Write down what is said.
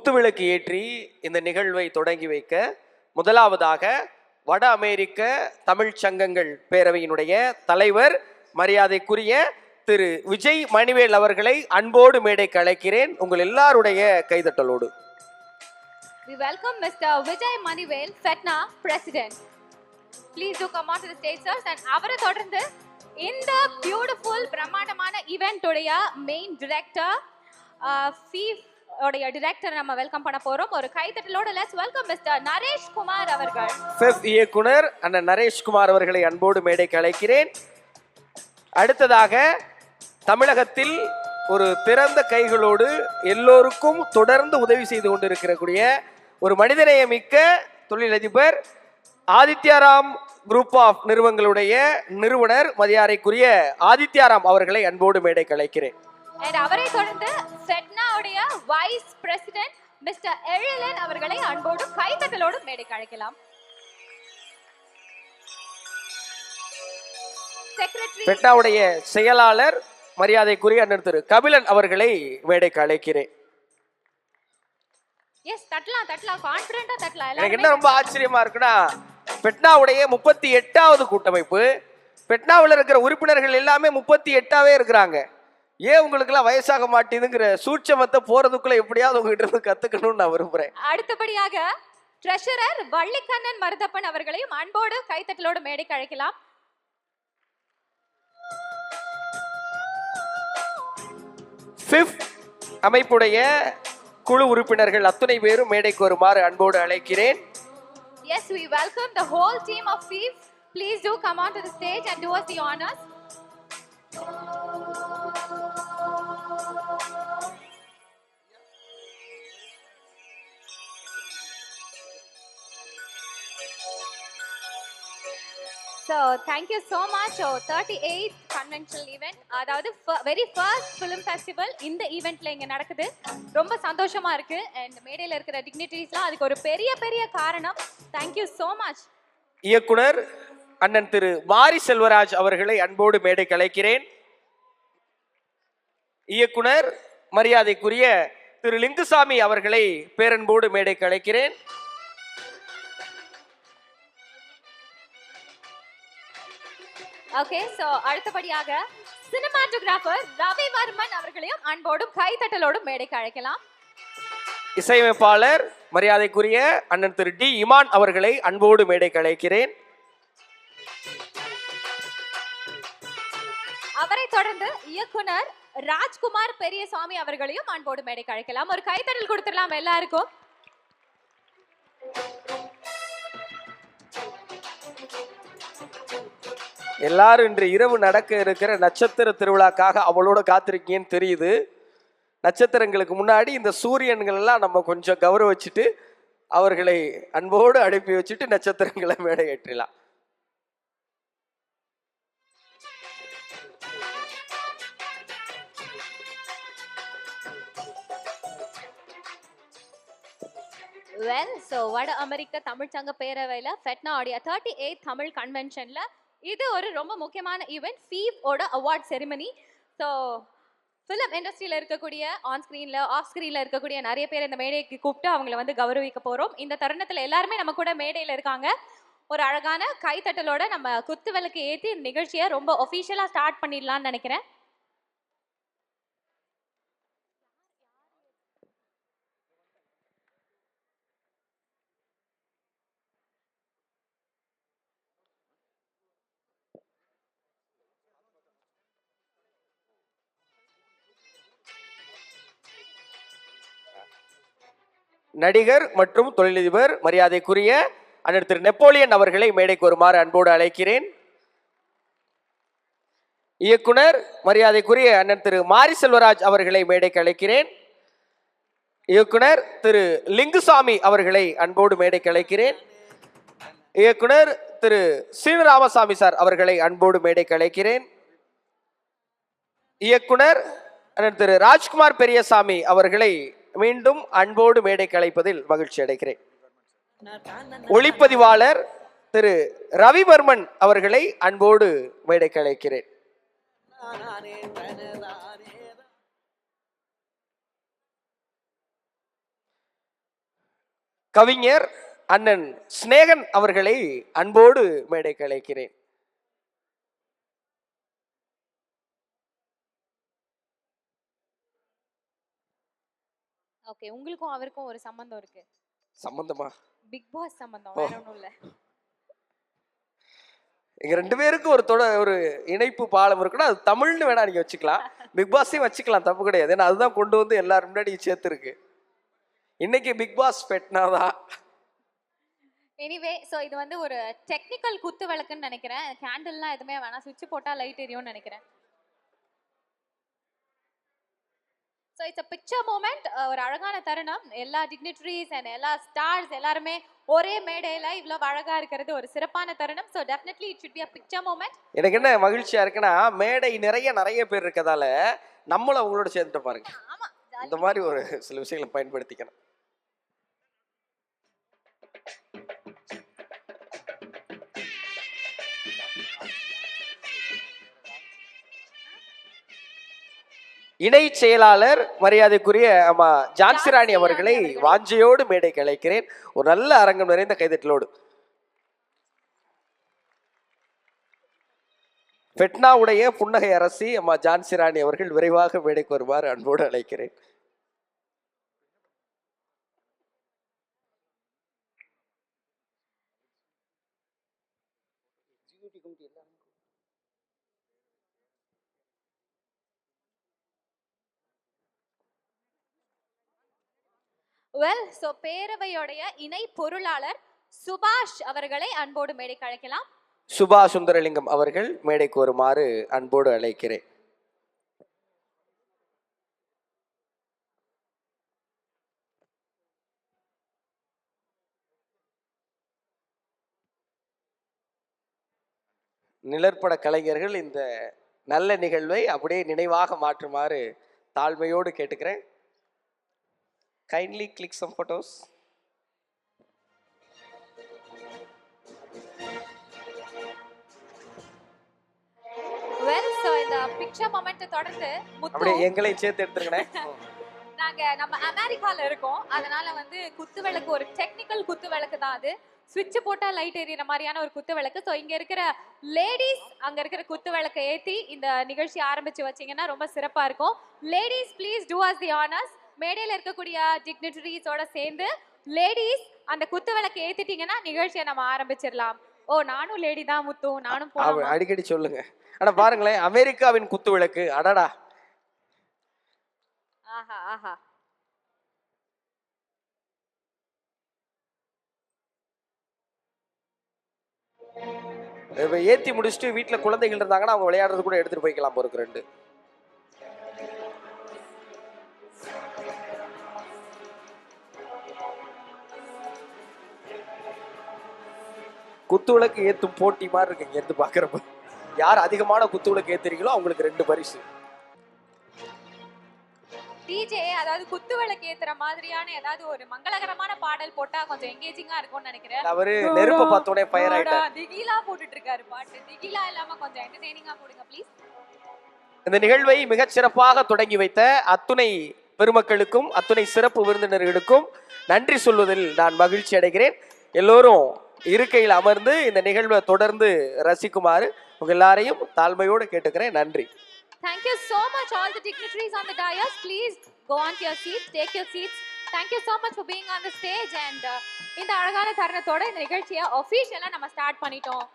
குத்துவிளக்கு ஏற்றி இந்த நிகழ்வை தொடங்கி வைக்க முதலாவதாக வட அமெரிக்க தமிழ் சங்கங்கள் பேரவையினுடைய தலைவர் மரியாதைக்குரிய திரு விஜய் மணிவேல் அவர்களை அன்போடு மேடைக்கு அழைக்கிறேன். உங்கள் எல்லாருடைய கைதட்டலோடு. We welcome Mr. Vijay Manivel, FETNA President. Please do come on to the stage, sir. And அவரை தொடர்ந்து இந்த பியூட்டிஃபுல் பிரம்மாண்டமான ஈவென்ட் உடைய மெயின் டைரக்டர் FIF உடைய டைரக்டர் நம்ம வெல்கம் பண்ண போறோம். ஒரு கைதட்டலோட let's welcome mister Naresh Kumar அவர்கள். FIF இயக்குனர் அண்ணன் நரேஷ் குமார் அவர்களை அன்போடு மேடைக்கு அழைக்கிறேன். அடுத்ததாக தமிழகத்தில் ஒரு திறந்த கைகளோடு எல்லோருக்கும் தொடர்ந்து உதவி செய்து கொண்டிருக்கக்கூடிய ஒரு மனிதநேயமிக்க தொழிலதிபர் ஆதித்யாராம் குரூப் ஆஃப் நிறுவனங்களுடைய நிறுவனர் மரியாதைக்குரிய ஆதித்யாராம் அவர்களை அன்போடு மேடைக்கு அழைக்கிறேன். அவரை தொடர்ந்து FETNA உடைய வைஸ் பிரசிடென்ட் மிஸ்டர் எழிலன் அவர்களை அன்போடு கைதட்டலோடு மேடைக்கு அழைக்கலாம். செக்ரட்டரி FETNA உடைய செயலாளர் மரியாதைக்குரிய அண்ணன் திரு கபிலன் அவர்களை மேடைக்கு அழைக்கிறேன். எஸ் தட்டலாம் கான்ஃபிடென்ட்டா தட்டலாம். எனக்கு என்ன ரொம்ப ஆச்சரியமா இருக்குன்னா FETNA உடைய 38வது கூட்டமைப்பு, FETNAவில் இருக்கிற உறுப்பினர்கள் எல்லாமே 38ஆவே இருக்கிறாங்க. ஏன் உங்களுக்கு எல்லாம் வயசாக மாட்டேங்குதுங்கிற சூட்சமத்தை போறதுக்குள்ள எப்படியாவது உங்ககிட்ட இருந்து கத்துக்கணும்னு நான் விரும்புறேன். அடுத்தபடியாக ட்ரெஷரர் வள்ளிக்கண்ணன் மருதப்பன் அவர்களையும் அன்போடு கைதட்டலோடு மேடைக்கு அழைக்கலாம். FIF அமைப்புடைய குழு உறுப்பினர்கள் அத்துணை பேரும் மேடைக்கு வருமாறு அன்போடு அழைக்கிறேன். Yes, we welcome the whole team of FIF. Please do come on to the stage and do us the honors. So, thank you so much. 38th conventional event, அதாவது very first film festival இந்த ஈவென்ட்ல இங்க நடக்குது. ரொம்ப சந்தோஷமா இருக்கு. and மேடையில இருக்கிற டிக்னிட்டரிஸ்லாம் அதுக்கு ஒரு பெரிய காரணம். Thank you so much. இயக்குனர் அண்ணன் திரு மாரி செல்வராஜ் அவர்களை அன்போடு மேடைக்கு அழைக்கிறேன். இயக்குனர் மரியாதைக்குரிய திரு லிங்குசாமி அவர்களை பேரன்போடு மேடைக்கு அழைக்கிறேன். ஓகே, சோ அடுத்தபடியாக சினிமாட்டோகிராஃபர் ரவி வர்மன் அவர்களையும் அன்போடும் கைதட்டலோடும் மேடைக்கு அழைக்கலாம். இசையமைப்பாளர் மரியாதைக்குரிய அண்ணன் திரு டி இமான் அவர்களை அன்போடு மேடைக்கு அழைக்கிறேன். அவரை தொடர்ந்து இயக்குனர் ராஜ்குமார் பெரியசாமி அவர்களையும் அன்போடு மேடைக்கு அழைக்கலாம். ஒரு கைதட்டல் கொடுத்துடலாம் எல்லாருக்கும். எல்லாரும் இன்று இரவு நடக்க இருக்கிற நட்சத்திர திருவிழாக்காக அவளோட காத்திருக்கீங்கன்னு தெரியுது. நட்சத்திரங்களுக்கு முன்னாடி இந்த சூரியன்கள் எல்லாம் நம்ம கொஞ்சம் கௌரவிச்சுட்டு அவர்களை அன்போடு அனுப்பி வச்சுட்டு நட்சத்திரங்களை மேடை ஏற்றலாம். Well, so வட அமெரிக்க தமிழ் சங்க பேரவையில FETNA உடைய 38th தமிழ் கன்வென்ஷன்ல இது ஒரு ரொம்ப முக்கியமான ஈவென்ட், FIF ஓட அவார்ட் செரிமனி. ஸோ ஃபிலிம் இண்டஸ்ட்ரியில இருக்கக்கூடிய ஆன் ஸ்கிரீன்ல ஆஃப் ஸ்கிரீன்ல இருக்கக்கூடிய நிறைய பேர் இந்த மேடைக்கு கூப்பிட்டு அவங்களை வந்து கௌரவிக்க போறோம். இந்த தருணத்துல எல்லாருமே நம்ம கூட மேடையில இருக்காங்க. ஒரு அழகான கைத்தட்டலோட நம்ம குத்து விளக்கு ஏற்றி இந்த நிகழ்ச்சியை ரொம்ப ஒஃபிஷியலா ஸ்டார்ட் பண்ணிடலாம்னு நினைக்கிறேன். நடிகர் மற்றும் தொழிலதிபர் மரியாதைக்குரிய அண்ணன் திரு நெப்போலியன் அவர்களை மேடைக்கு வருமாறு அன்போடு அழைக்கிறேன். இயக்குனர் மரியாதைக்குரிய அண்ணன் திரு மாரி செல்வராஜ் அவர்களை மேடைக்கு அழைக்கிறேன். இயக்குனர் திரு லிங்குசாமி அவர்களை அன்போடு மேடைக்கு அழைக்கிறேன். இயக்குனர் திரு சீனராமசாமி சார் அவர்களை அன்போடு மேடைக்கு அழைக்கிறேன். இயக்குனர் அண்ணன் திரு ராஜ்குமார் பெரியசாமி அவர்களை மீண்டும் அன்போடு மேடைக்கு அழைப்பதில் மகிழ்ச்சி அடைகிறேன். ஒளிப்பதிவாளர் திரு ரவிவர்மன் அவர்களை அன்போடு மேடைக்கு அழைக்கிறேன். கவிஞர் அண்ணன் சிநேகன் அவர்களை அன்போடு மேடைக்கு அழைக்கிறேன். ஓகே, உங்களுக்கும் அவருக்கும் ஒரு சம்பந்தம் இருக்கு. சம்பந்தமா? பிக் பாஸ் சம்பந்தம், வேற ஒண்ணும் இல்ல. எங்க ரெண்டு பேருக்கும் ஒரு இணைப்பு பாலம் இருக்குன்னா அது தமிழ்னு வேணா நீங்க வச்சுக்கலாம், பிக் பாஸையும் வச்சுக்கலாம், தப்பு கிடையாது. ஏன்னா அதுதான் கொண்டு வந்து எல்லாரும் முன்னாடி சேர்த்துருக்கு. இன்னைக்கு பிக் பாஸ் பெட்னா தான். எனிவே, ஸோ இது வந்து ஒரு டெக்னிக்கல் குத்து விளக்குன்னு நினைக்கிறேன். கேண்டில்லாம் எதுவுமே வேணாம், சுவிட்ச் போட்டால் லைட் எரியும்னு நினைக்கிறேன். So it's a picture moment, ஒரு அழகான தருணம். எல்லா டிக்னிட்டரிஸ் அண்ட் எல்லா ஸ்டார்ஸ் எல்லாருமே ஒரே மேடையில் இவ்வளோ அழகாக இருக்கிறது ஒரு சிறப்பான தருணம். So definitely it should be a picture moment. எனக்கு என்ன மகிழ்ச்சியா இருக்குன்னா, மேடை நிறைய பேர் இருக்கதால நம்மளும் அவங்களோட சேர்ந்துட்டு பாருங்க. இந்த மாதிரி ஒரு சில விஷயங்களை பயன்படுத்திக்கணும். இணை செயலாளர் மரியாதைக்குரிய ஜான்சி ராணி அவர்களை வாஞ்சையோடு மேடைக்கு அழைக்கிறேன். ஒரு நல்ல அரங்கம் நிறைந்த கைதட்டலோடு. பெட்னாவுடைய புன்னகை அரசி ஜான்சி ராணி அவர்கள் விரைவாக மேடைக்கு வருமாறு அன்போடு அழைக்கிறேன். வெல், ஸோ பேரவையோடைய இணை பொருளாளர் சுபாஷ் அவர்களை அன்போடு மேடைக்கு அழைக்கலாம். சுபா சுந்தரலிங்கம் அவர்கள் மேடைக்கு வருமாறு அன்போடு அழைக்கிறேன். நிழற்பட கலைஞர்கள் இந்த நல்ல நிகழ்வை அப்படியே நினைவாக மாற்றுமாறு தாழ்மையோடு கேட்டுக்கிறேன். Kindly click some photos. Well, so இந்த பிக்சர் மொமெண்ட் தொடர்ந்து அப்படியே எங்களையும் சேர்த்து எடுத்துருங்கண்ணே. நம்ம அமெரிக்கால இருக்கோம், அதனால வந்து குத்து விளக்கு ஒரு டெக்னிக்கல் குத்து விளக்கு தான். அது ஸ்விட்ச் போட்டா லைட் எரியுற மாதிரியான ஒரு குத்து விளக்கு. ஸோ இங்க இருக்கிற லேடிஸ் அங்க இருக்கிற குத்து விளக்கை ஏற்றி இந்த நிகழ்ச்சி ஆரம்பிச்சு வச்சிங்கன்னா ரொம்ப சிறப்பா இருக்கும். Ladies please do us the honours. மேடையில் இருக்கக்கூடிய டிக்னிட்டரிஸோட சேர்ந்து லேடிஸ் அந்த குத்து விளக்கு ஏத்திட்டீங்கன்னா நிகழ்ச்சியை நம்ம ஆரம்பிச்சிடலாம். ஓ, நானும் லேடி தான் முத்து, நானும் போறேன். அடிக்கடி சொல்லுங்க. ஆனா பாருங்களேன், அமெரிக்காவின் குத்து விளக்கு, அடடா. ஆஹா ஆஹா. ஏத்தி முடிச்சுட்டு வீட்டுல குழந்தைகள் இருந்தாங்கன்னா அவங்க விளையாடுறது கூட எடுத்துட்டு போய்க்கலாம் போருக்கு. ரெண்டு குத்துவிளக்கு ஏத்தும் போட்டி மாதிரி இருக்கு. இங்க இருந்து பாக்குறப்ப யார் அதிகமான குத்துவிளக்கு ஏத்துறீங்களோ அவங்களுக்கு 2 பரிசு. டிஜே, அதாவது குத்து விளக்கு ஏத்துற மாதிரியான ஏதாவது ஒரு மங்களகரமான பாடல் போட்டா கொஞ்சம் எங்கேஜிங்கா இருக்கும்னு நினைக்கிறேன். அவரு நெருப்ப பார்த்தோனே ஃபயர் ஆயிட்டார். திகிலா போட்டுட்டு இருக்காரு பாட்டு. திகிலா இல்லாம கொஞ்சம் என்டர்டெய்னிங்கா போடுங்க ப்ளீஸ். இந்த நிகழ்வை மிகச் சிறப்பாக தொடங்கி வைத்த அத்துணை பெருமக்களுக்கும் அத்துணை சிறப்பு விருந்தினர்களுக்கும் நன்றி சொல்வதில் நான் மகிழ்ச்சி அடைகிறேன். எல்லோரும் இருக்கையில் அமர்ந்து இந்த நிகழ்வை தொடர்ந்து ரசிக்குமாறு உங்க எல்லாரையும் தாழ்மையோடு கேட்டுக்கிறேன். நன்றி. Thank you so much all the dignitaries on the dais. Please go on to your seats, take your seats. Thank you so much for being on the stage. And இந்த அழகான தருணத்தோட இந்த நிகழ்ச்சியை officially நம்ம ஸ்டார்ட் பண்ணிட்டோம்.